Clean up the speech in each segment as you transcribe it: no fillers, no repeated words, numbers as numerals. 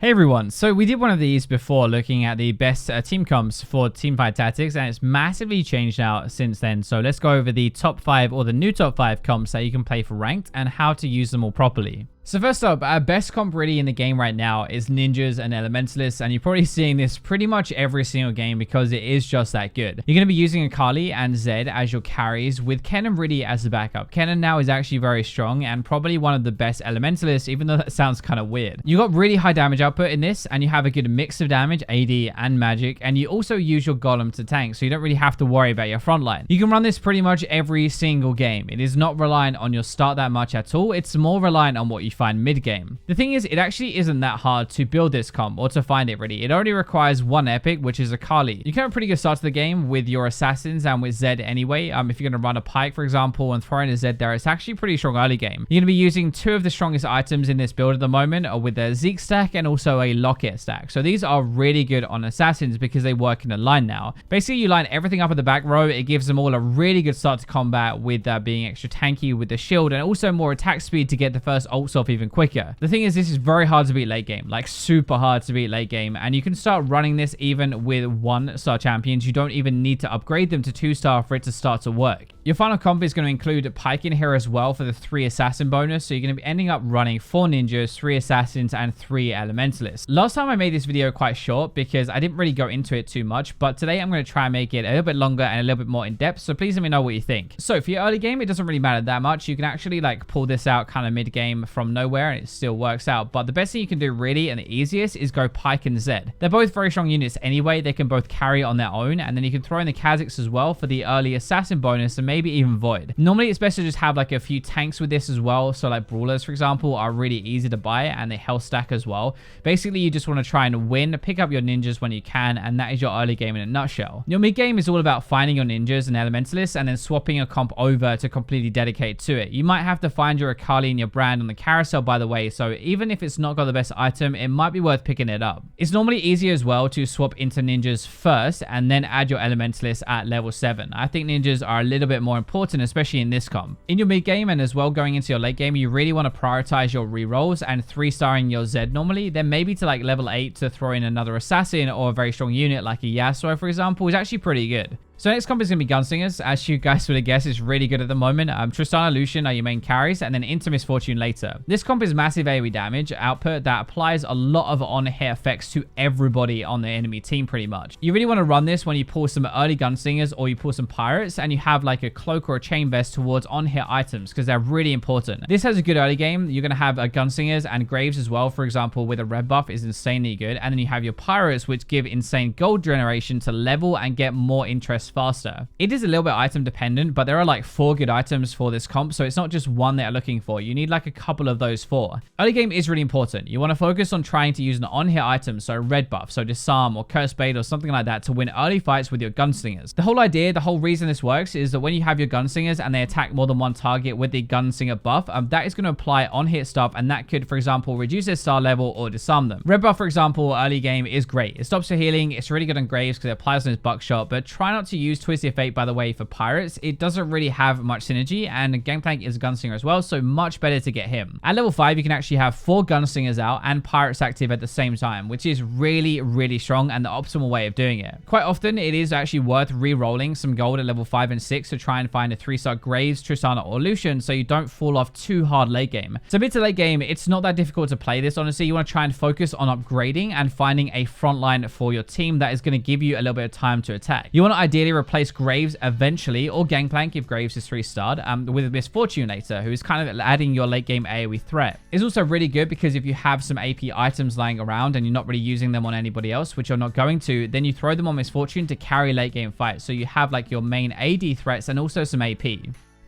Hey everyone, so we did one of these before looking at the best team comps for Teamfight Tactics, and it's massively changed now since then. So let's go over the top 5 or the new top 5 comps that you can play for ranked and how to use them all properly. So first up, our best comp really in the game right now is ninjas and elementalists, and you're probably seeing this pretty much every single game because it is just that good. You're going to be using Akali and Zed as your carries with Ken and Riddy as the backup. Kennen now is actually very strong and probably one of the best elementalists, even though that sounds kind of weird. You got really high damage output in this, and you have a good mix of damage, AD and magic, and you also use your golem to tank, so you don't really have to worry about your front line. You can run this pretty much every single game. It is not reliant on your start that much at all. It's more reliant on what you find mid-game. The thing is, it actually isn't that hard to build this comp or to find it really. It only requires one epic, which is Akali. You can have a pretty good start to the game with your assassins and with Zed anyway. If you're going to run a Pike, for example, and throw in a Zed there, it's actually pretty strong early game. You're going to be using two of the strongest items in this build at the moment with a Zeke stack and also a Locket stack. So these are really good on assassins because they work in a line now. Basically, you line everything up at the back row. It gives them all a really good start to combat with being extra tanky with the shield and also more attack speed to get the first ults off even quicker. The thing is, this is very hard to beat late game, like super hard to beat late game, and you can start running this even with 1-star champions. You don't even need to upgrade them to 2-star for it to start to work. Your final comp is going to include Pike in here as well for the 3 assassin bonus, so you're going to be ending up running 4 ninjas, 3 assassins, and 3 elementalists. Last time I made this video quite short because I didn't really go into it too much, but today I'm going to try and make it a little bit longer and a little bit more in depth, so please let me know what you think. So for your early game, it doesn't really matter that much. You can actually like pull this out kind of mid game from nowhere and it still works out, but the best thing you can do really and the easiest is go Pike and Zed. They're both very strong units anyway. They can both carry on their own, and then you can throw in the Kha'Zix as well for the early assassin bonus and maybe even Void. Normally it's best to just have like a few tanks with this as well, so like Brawlers for example are really easy to buy and they health stack as well. Basically you just want to try and win, pick up your ninjas when you can, and that is your early game in a nutshell. Your mid game is all about finding your ninjas and elementalists and then swapping a comp over to completely dedicate to it. You might have to find your Akali and your brand on the carousel, by the way, so even if it's not got the best item, it might be worth picking it up. It's normally easier as well to swap into ninjas first and then add your elementalists at level 7. I think ninjas are a little bit more important, especially in this comp. In your mid game and as well going into your late game, you really want to prioritize your rerolls and 3-starring your Zed normally, then maybe to like level 8 to throw in another assassin or a very strong unit like a Yasuo for example is actually pretty good. So next comp is going to be Gunslingers. As you guys would have guessed, it's really good at the moment. Tristana, Lucian are your main carries, and then into Misfortune later. This comp is massive AoE damage output that applies a lot of on-hit effects to everybody on the enemy team pretty much. You really want to run this when you pull some early Gunslingers or you pull some Pirates and you have like a cloak or a chain vest towards on-hit items because they're really important. This has a good early game. You're going to have Gunslingers and Graves as well, for example, with a red buff is insanely good. And then you have your Pirates, which give insane gold generation to level and get more interest faster. It is a little bit item dependent, but there are like 4 good items for this comp, so it's not just one that you're looking for. You need like a couple of those 4. Early game is really important. You want to focus on trying to use an on-hit item, so red buff, so Disarm or Curse Blade or something like that to win early fights with your Gunslingers. The whole idea, the whole reason this works is that when you have your Gunslingers and they attack more than one target with the Gunslinger buff, that is going to apply on-hit stuff, and that could, for example, reduce their star level or disarm them. Red buff, for example, early game is great. It stops your healing. It's really good on Graves because it applies on his buckshot, but try not to use Twisted Fate, by the way, for Pirates. It doesn't really have much synergy, and Gangplank is a Gunslinger as well, so much better to get him. At level 5, you can actually have 4 Gunslingers out and Pirates active at the same time, which is really, really strong and the optimal way of doing it. Quite often, it is actually worth re-rolling some gold at level 5 and 6 to try and find a 3-star Graves, Tristana, or Lucian so you don't fall off too hard late game. So mid to late game, it's not that difficult to play this, honestly. You want to try and focus on upgrading and finding a front line for your team that is going to give you a little bit of time to attack. You want to ideally replace Graves eventually, or Gangplank if Graves is 3-starred, with Misfortune later, who is kind of adding your late game AoE threat. It's also really good because if you have some AP items lying around and you're not really using them on anybody else, which you're not going to, then you throw them on Misfortune to carry late game fights. So you have like your main AD threats and also some AP.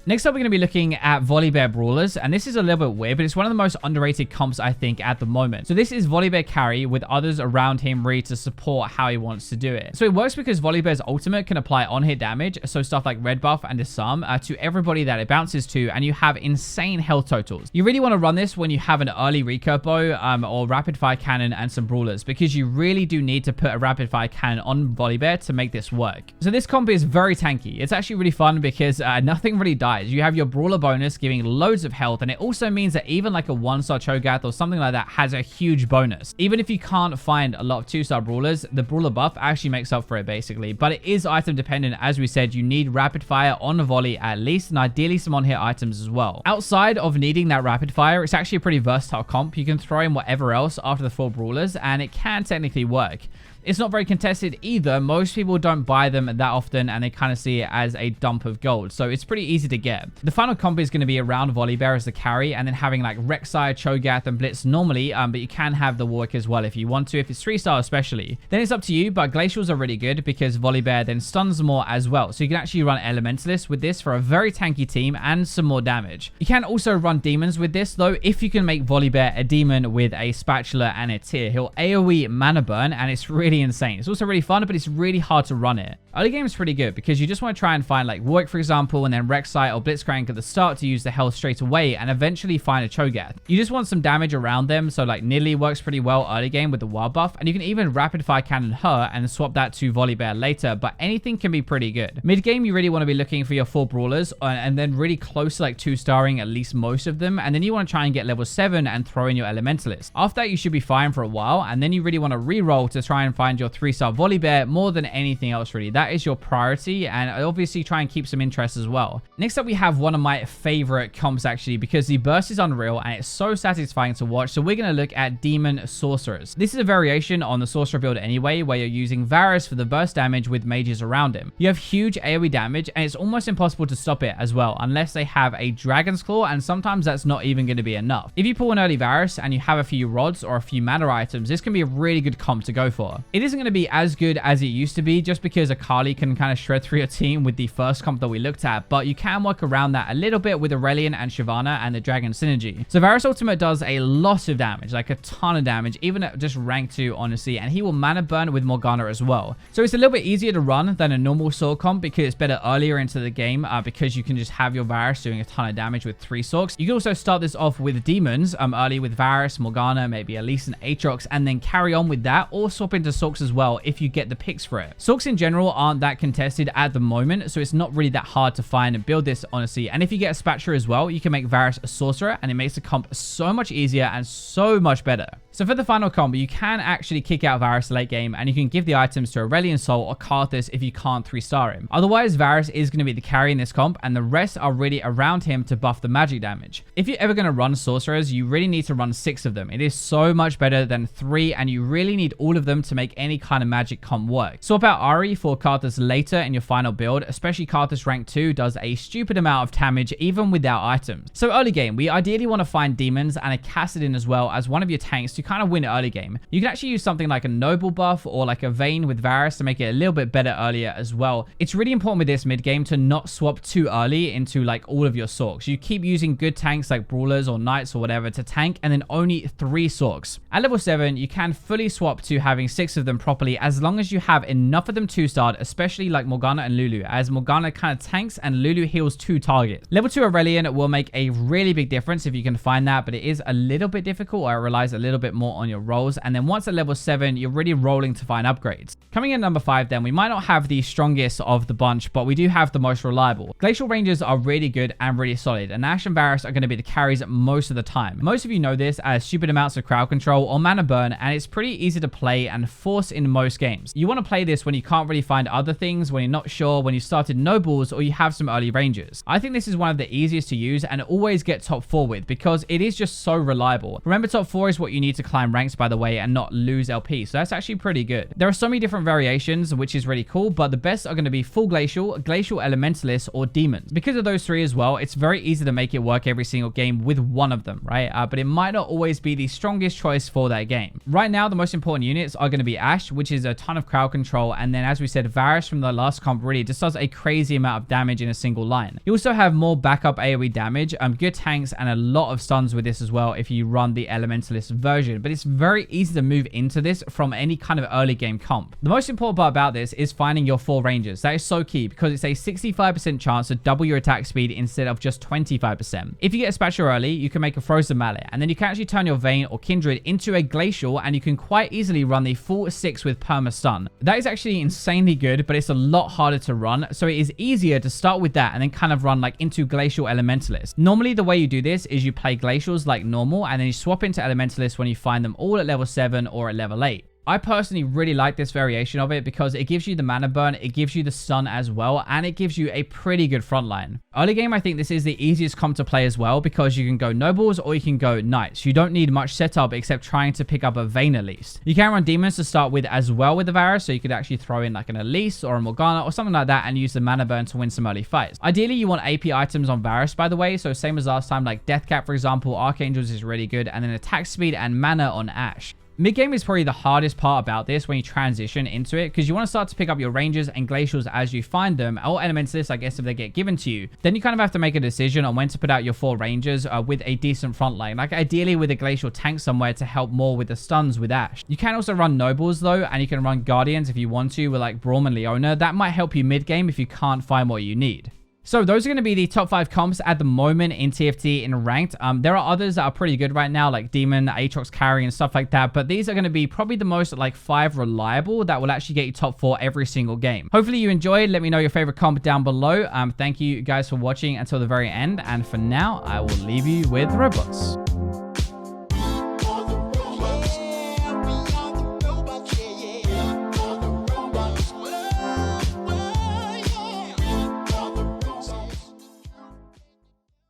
Next up, we're going to be looking at VOLIBEAR Brawlers, and this is a little bit weird, but it's one of the most underrated comps, I think, at the moment. So this is VOLIBEAR carry with others around him ready to support how he wants to do it. So it works because VOLIBEAR's ultimate can apply on-hit damage, so stuff like red buff and disarm, to everybody that it bounces to, and you have insane health totals. You really want to run this when you have an early recurve bow or rapid fire cannon and some Brawlers, because you really do need to put a rapid fire cannon on VOLIBEAR to make this work. So this comp is very tanky. It's actually really fun because nothing really dies dies. You have your brawler bonus giving loads of health, and it also means that even like a 1-star Cho'Gath or something like that has a huge bonus. Even if you can't find a lot of 2-star brawlers, the brawler buff actually makes up for it basically. But it is item dependent. As we said, you need rapid fire on a volley at least, and ideally some on-hit items as well. Outside of needing that rapid fire, it's actually a pretty versatile comp. You can throw in whatever else after the 4 brawlers, and it can technically work. It's not very contested either. Most people don't buy them that often, and they kind of see it as a dump of gold. So it's pretty easy to get. The final comp is going to be around VOLIBEAR as the carry, and then having like Rek'Sai, Cho'Gath, and Blitz normally. But you can have the Warwick as well if you want to, if it's 3-star especially. Then it's up to you, but Glacials are really good because VOLIBEAR then stuns more as well. So you can actually run Elementalists with this for a very tanky team and some more damage. You can also run Demons with this though, if you can make VOLIBEAR a demon with a spatula and a tear. He'll AoE mana burn, and it's really insane. It's also really fun, but it's really hard to run it. Early game is pretty good because you just want to try and find like Warwick, for example, and then Rek'Sai or Blitzcrank at the start to use the health straight away and eventually find a Cho'Gath. You just want some damage around them, so like Nidalee works pretty well early game with the wild buff, and you can even rapid fire cannon her and swap that to VOLIBEAR later, but anything can be pretty good. Mid game, you really want to be looking for your 4 brawlers and then really close to like 2-starring at least most of them, and then you want to try and get level 7 and throw in your Elementalist. After that, you should be fine for a while, and then you really want to re-roll to try and find your 3-star VOLIBEAR more than anything else really. That is your priority, and obviously try and keep some interest as well. Next up, we have one of my favorite comps actually, because the burst is unreal and it's so satisfying to watch. So we're going to look at Demon Sorcerers. This is a variation on the Sorcerer build anyway, where you're using Varus for the burst damage with mages around him. You have huge AoE damage, and it's almost impossible to stop it as well, unless they have a Dragon's Claw, and sometimes that's not even going to be enough. If you pull an early Varus and you have a few rods or a few mana items, this can be a really good comp to go for. It isn't going to be as good as it used to be, just because Akali can kind of shred through your team with the first comp that we looked at, but you can work around that a little bit with Aurelion and Shyvana and the Dragon Synergy. So Varus ultimate does a lot of damage, like a ton of damage, even at just rank 2 honestly, and he will mana burn with Morgana as well. So it's a little bit easier to run than a normal sword comp because it's better earlier into the game, because you can just have your Varus doing a ton of damage with 3 Sorcs. You can also start this off with Demons early with Varus, Morgana, maybe Elise and Aatrox, and then carry on with that, or swap into Sorcs as well if you get the picks for it. Sorcs in general aren't that contested at the moment, so it's not really that hard to find and build this honestly. And if you get a Spatula as well, you can make Varus a sorcerer, and it makes the comp so much easier and so much better. So for the final combo, you can actually kick out Varus late game, and you can give the items to Aurelion Sol or Karthus if you can't 3-star him. Otherwise, Varus is going to be the carry in this comp, and the rest are really around him to buff the magic damage. If you're ever going to run sorcerers, you really need to run 6 of them. It is so much better than 3, and you really need all of them to make any kind of magic comp work. Swap out Ahri for Karthus later in your final build, especially Karthus rank 2 does a stupid amount of damage even without items. So early game, we ideally want to find demons and a Kassadin as well as one of your tanks to kind of win early game. You can actually use something like a Noble buff or like a Vayne with Varus to make it a little bit better earlier as well. It's really important with this mid game to not swap too early into like all of your Sorcs. You keep using good tanks like Brawlers or Knights or whatever to tank, and then only 3 Sorcs. At level 7, you can fully swap to having 6 of them properly as long as you have enough of them 2-starred, especially like Morgana and Lulu, as Morgana kind of tanks and Lulu heals 2 targets. Level 2 Aurelion will make a really big difference if you can find that, but it is a little bit difficult, or it relies a little bit more on your rolls. And then once at level 7, you're really rolling to find upgrades. Coming in number 5 then, we might not have the strongest of the bunch, but we do have the most reliable. Glacial Rangers are really good and really solid, and Ashe and Varus are going to be the carries most of the time. Most of you know this as stupid amounts of crowd control or mana burn, and it's pretty easy to play and force in most games. You want to play this when you can't really find other things, when you're not sure, when you started nobles, or you have some early rangers. I think this is one of the easiest to use and always get top 4 with, because it is just so reliable. Remember, top 4 is what you need to climb ranks, by the way, and not lose LP, so that's actually pretty good. There are so many different variations, which is really cool, but the best are going to be full glacial, glacial elementalists, or demons. Because of those 3 as well, it's very easy to make it work every single game with one of them, right? But it might not always be the strongest choice for that game. Right now, the most important units are going to be Ashe, which is a ton of crowd control, and then as we said, Varus from the last comp really just does a crazy amount of damage in a single line. You also have more backup AoE damage, good tanks, and a lot of stuns with this as well if you run the elementalist version, but it's very easy to move into this from any kind of early game comp. The most important part about this is finding your 4 rangers. That is so key because it's a 65% chance to double your attack speed instead of just 25%. If you get a spatula early, you can make a frozen mallet, and then you can actually turn your Vayne or Kindred into a glacial, and you can quite easily run the full 6 with perma stun. That is actually insanely good, but it's a lot harder to run. So it is easier to start with that and then kind of run like into Glacial Elementalist. Normally, the way you do this is you play Glacials like normal, and then you swap into Elementalist when you find them all at level 7 or at level 8. I personally really like this variation of it because it gives you the mana burn, it gives you the stun as well, and it gives you a pretty good front line. Early game, I think this is the easiest comp to play as well because you can go nobles or you can go knights. You don't need much setup except trying to pick up a Vayne at least. You can run demons to start with as well with the Varus, so you could actually throw in like an Elise or a Morgana or something like that and use the mana burn to win some early fights. Ideally, you want AP items on Varus, by the way, so same as last time, like Deathcap, for example, Archangels is really good, and then attack speed and mana on Ashe. Mid-game is probably the hardest part about this when you transition into it, because you want to start to pick up your rangers and glacials as you find them, or elementalists, I guess, if they get given to you. Then you kind of have to make a decision on when to put out your 4 rangers with a decent front line, like ideally with a glacial tank somewhere to help more with the stuns with Ashe. You can also run nobles though, and you can run guardians if you want to with like Braum and Leona. That might help you mid-game if you can't find what you need. So those are going to be the top 5 comps at the moment in TFT in ranked. There are others that are pretty good right now, like Demon, Aatrox Carry, and stuff like that. But these are going to be probably the most like 5 reliable that will actually get you top 4 every single game. Hopefully you enjoyed. Let me know your favorite comp down below. Thank you guys for watching until the very end. And for now, I will leave you with Roblox.